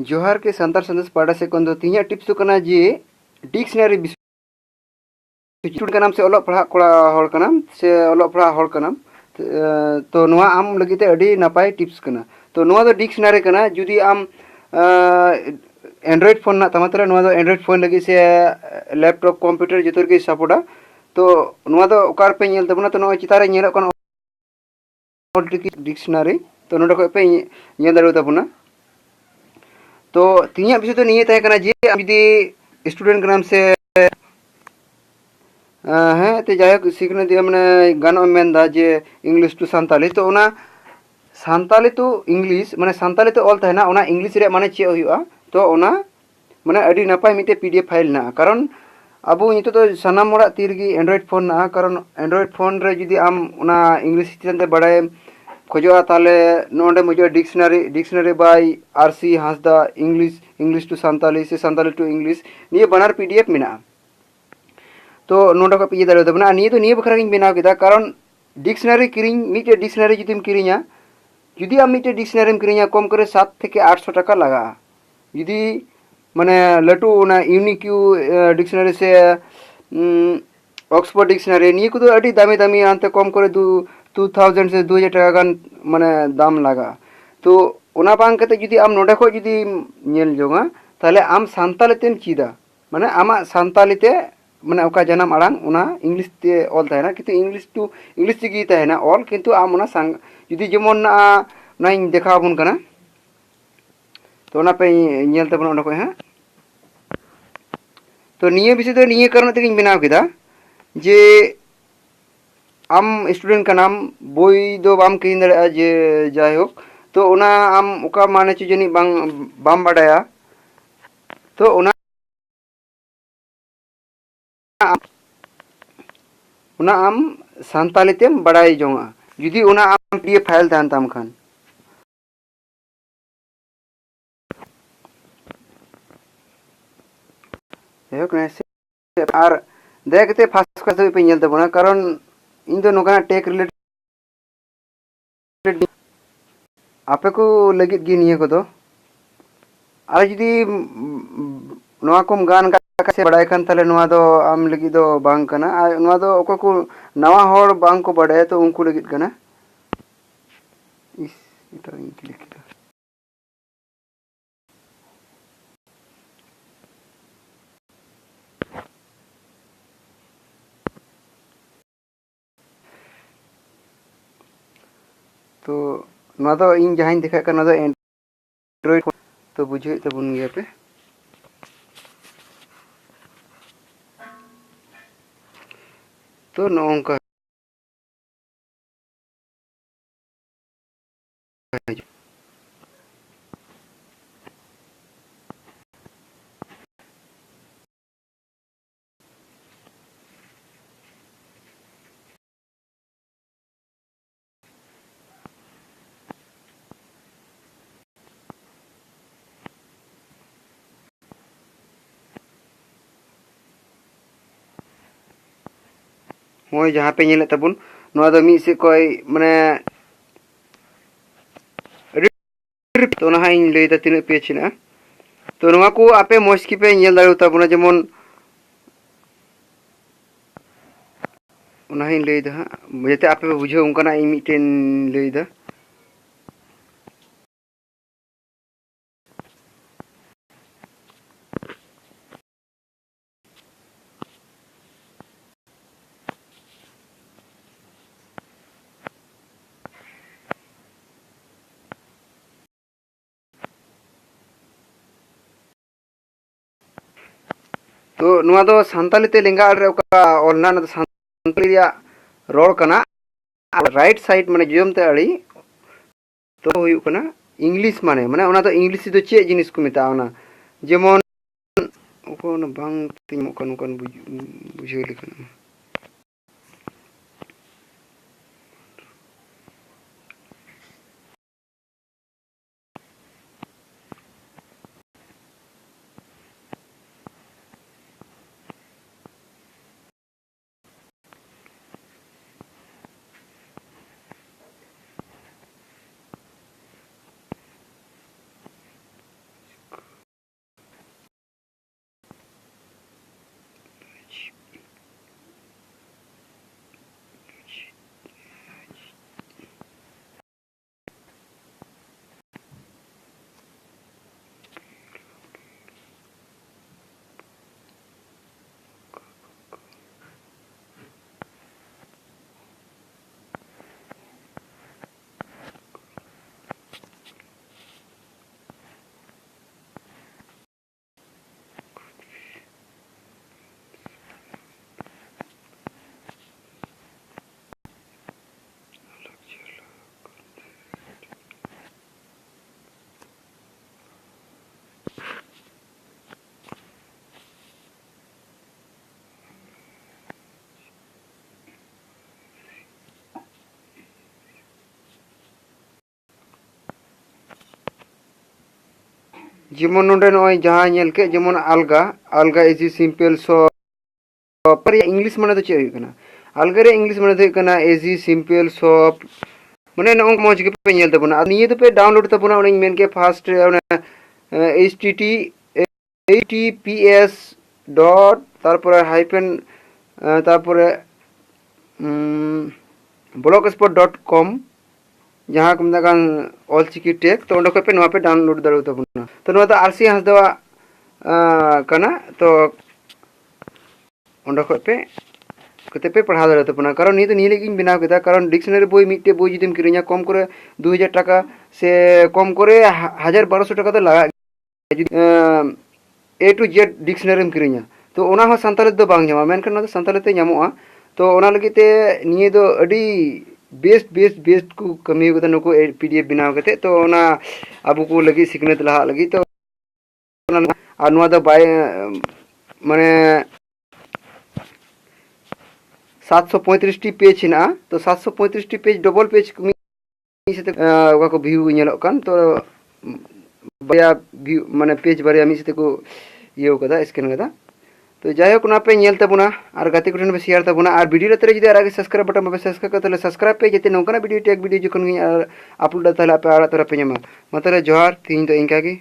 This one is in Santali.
जोहार के संताल संदेश पाड़ा से कौन दो तीन टिप्स तो करना जे डिक्शनरी का नाम से अलग पढ़ा कोड़ा हॉल का नाम से अलग पढ़ा हॉल का नाम तो नोआ आम लगी ते अड़ी नापाई टिप्स करना तो नोआ तो डिक्शनरी करना जुदी आम एंड्रॉइड फोन ना तमातरा नोआ तो एंड्रॉइड फोन लगी से लैपटॉप कंप्यूटर जितोर के सपोर्टा तो नोआ तो ओकार पे नेल तबना तो नोआ चितारे नेल कोन डिक्शनरी तो नोडा को पे नेल दाड़ो तबना तो तीन विषय तो नहीं तय करना जे जुदी स्टूडेंट का नाम से हाँ ते जायक सीखने दिया मैंने गाना में दा जे इंग्लिश टू संताली तो उना संताली टू इंग्लिश माने संताली तो ऑल था ना उना इंग्लिश रे माने चे हुआ तो उना माने अड़ी नपाय मिटे पीडीएफ फाइल ना कारण अब नितो तो सनाम मोड़ा तीरगी एंड्रॉइड फोन ना कारण एंड्रॉइड फोन रे जुदी आम उना इंग्लिश चितन बड़ाय खोजोआ ताले नोंडे मुझे dictionary by R C Hansda English to Santali से संताली टू इंग्लिश निये बनार पीडीएफ मिना तो नोडा को पे दाड़े तबना निये तो निये बखरा गिन बनाव केदा कारण डिक्शनरी किरिंग मिटे डिक्शनरी जुदीम किरिंगा जुदी आम मिटे डिक्शनरी किरिंगा कम करे 7 থেকে 800 টাকা लगा जुदी माने लटू ना यूनिक्यू डिक्शनरी से ऑक्सफोर्ड डिक्शनरी निये को तो अड़ी दामी दामी आनते कम करे 2000 से 2000 টাকা गान माने दाम लगा तो ओना बांग कते जुदी आम नोडा को जुदी नेल जोंगा ताले आम संताली तेम चीदा माने आमा संताली ते माने ओका जनाम आड़ांग उना इंग्लिश ते ऑल ताहेना किंतु इंग्लिश टू इंग्लिश तेगी ताहेना ऑल किंतु आम उना संग जुदी जेमन ना नाइन देखा बुन कना तो उना पे नेल तबन उना को हां तो निये विषय तो निये कारण तेगिन बनाव केदा जे आम स्टूडेंट का नाम बोई दो बाम किन दड़ा जे जायहोक तो उना आम ओका माने च जनी बांग बाम बाडाया तो उना आम संताली तेम बड़ाई जोंगा जुदी उना आम पीडीएफ फाइल तान ताम खान हेक ने आर देखते फास्ट का पे नेल तबना कारण इन दो नोका टेक रिलेटेड आपे को लगित गी निये को दो आर जुदी नोआ कोम गान से बड़ाई खान ताले नोआ दो आम लगी दो बांग कना आ नोआ दो ओको को नवा होड़ बांग को बड़े तो उनको लगित कना इस इटा क्लिक किया तो नोआ दो इन जहां दिखा का नोआ दो एंड्रॉइड तो बुझे तबुन गया पे तो नोंका होय जहां पे नेले तबुन नोआ दो मी से कोई माने तो ना इन लेदा तिने पेज ना तो नोआ को आपे मोस की पे नेल दाड़ो तबुना जेमन उना इन लेदा जेते आपे बुझे उनका इन मिटेन लेदा तो नोआ दो संताली ते लेंगा रे ओका ऑलना ना संताली या रोड कना राइट साइड माने जोम ते अड़ी तो हुयु कना इंग्लिश माने माने ओना तो इंग्लिश दो चे जिनिस को मेता ओना जेमन ओको ना बांग तिमो कन कन बुझे लिखना जेमन नोडे नॉय जहां नेल के जेमन अलगा इजी सिंपल सो पर इंग्लिश माने तो चे कना अलगा रे इंग्लिश माने तो कना इजी सिंपल सो माने नो मौज के पे नेल तबना निये तो पे डाउनलोड तबना उन मेन के फास्ट https डॉट तारपर हाइफेन तारपर blogspot.com जहाँ को मतलब ऑल चिकी टेक तो उन पे नवा पे डाउनलोड दाड़ो तबना तो नवा तो आरसी हंसदवा कना तो उन पे कते पे पढ़ा दाड़ो तबना कारण नहीं तो नहीं लेकिन बिना केदा कारण डिक्शनरी बोई मिट्टे बोई जुदीम किरिया कम करे 2000 टाका से कम करे 1200 टाका तो लगा ए टू जेड डिक्शनरी किरिया तो ओना हो संताली दो बांग ᱧᱟᱢᱟ मेनखान ना संताली ते ᱧᱟᱢᱚᱜᱼᱟ तो ओना लगी ते निये दो अडी बेस्ट को कमी होता नुको पीडीएफ बनाव कते तो ओना अबु को लगी सिकनेत लहा लगी तो आ नुआ दो बाय माने 735 टी पेज हिना तो 735 टी पेज डबल पेज मी से को व्यू नेलो कान तो बाया व्यू माने पेज बारे मी से को यो कदा स्कैन कदा तो जायक ना पे नेल तबुना और गाते कुटन पे शेयर तबुना और वीडियो तरे जदि आगे सब्सक्राइब बटन पे सब्सक्राइब करते सब्सक्राइब पे जते नोकना वीडियो टेक वीडियो जखन अपलोड तले पे आड़ा तोरा पे ᱧᱟᱢᱟ मतरे जोहार तीन तो इनका की